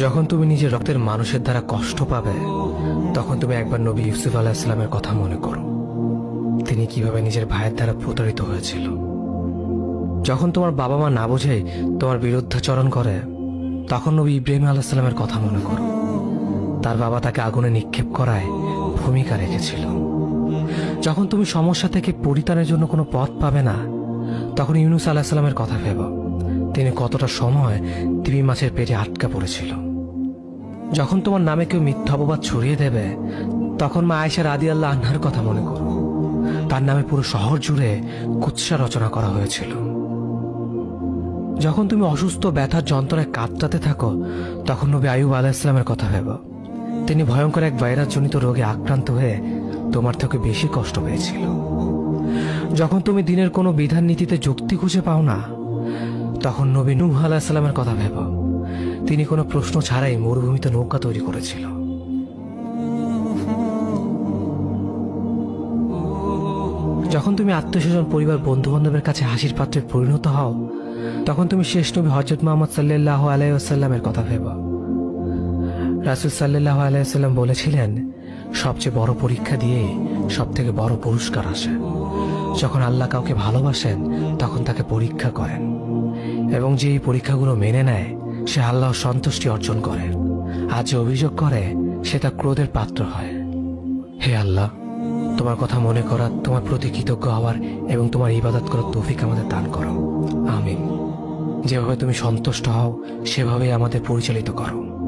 যখন তুমি নিজের রক্তের মানুষের দ্বারা কষ্ট পাবে, তখন তুমি একবার নবী ইউসুফ আলাইহিস সালামের কথা মনে করো। তিনি কিভাবে নিজের ভাইয়ের দ্বারা প্রতারিত হয়েছিল। যখন তোমার বাবা মা না বুঝে তোমার বিরুদ্ধাচরণ করে, তখন নবী ইব্রাহিম আলাইহিস সালামের কথা মনে করো। তার বাবা তাকে আগুনে নিক্ষেপ করায় ভূমিকা রেখেছিল। যখন তুমি সমস্যা থেকে পরিত্রাণের জন্য কোনো পথ পাবে না, তখন ইউনুস আলাইহিস সালামের কথা ভেবো। তিনি কতটা সময় তিমি মাছের পেটে আটকা পড়েছিল। যখন তোমার নামে কেউ মিথ্যা অপবাদ ছড়িয়ে দেবে, তখন মা আয়েশা রাদিয়াল্লাহু আনহার কথা মনে করো। তার নামে পুরো শহর জুড়ে কুৎসা রচনা করা হয়েছিল। যখন তুমি অসুস্থ ব্যথার যন্ত্রণায় কাতরাতে থাকো, তখন নবী আইয়ুব আলাইহিস সালামের কথা ভেবো। তিনি ভয়ঙ্কর এক ভাইরাসজনিত রোগে আক্রান্ত হয়ে তোমার থেকে বেশি কষ্ট পেয়েছিল। যখন তুমি দিনের কোনো বিধান নীতিতে যুক্তি খুঁজে পাও না, তখন নবী নূহ আলাইহিস সালামের কথা ভেবো। তিনি কোনো প্রশ্ন ছাড়াই মরুভূমিতে নৌকা তৈরি করেছিল। যখন তুমি আত্মীয়স্বজন, পরিবার, বন্ধু বান্ধবের কাছে হাসির পাত্রে পরিণত হও, তখন তুমি শেষ নবী হযরত মুহাম্মদ সাল্লাল্লাহু আলাইহি ওয়াসাল্লামের কথা ভেবো। রাসূল সাল্লাল্লাহু আলাইহি ওয়াসাল্লাম বলেছিলেন, সবচেয়ে বড় পরীক্ষা দিয়ে সব থেকে বড় পুরস্কার আসে। যখন আল্লাহ কাউকে ভালোবাসেন, তখন তাকে পরীক্ষা করেন, এবং যে এই পরীক্ষাগুলো মেনে নেয়, সে আল্লাহর সন্তুষ্টি অর্জন করে। আর যে অভিযোগ করে, সে তার ক্রোধের পাত্র হয়। হে আল্লাহ, তোমার কথা মনে করা, তোমার প্রতি কৃতজ্ঞ হওয়ার এবং তোমার ইবাদত করার তৌফিক আমাদের দান করো। আমিন। যেভাবে তুমি সন্তুষ্ট হও, সেভাবেই আমাদের পরিচালিত করো।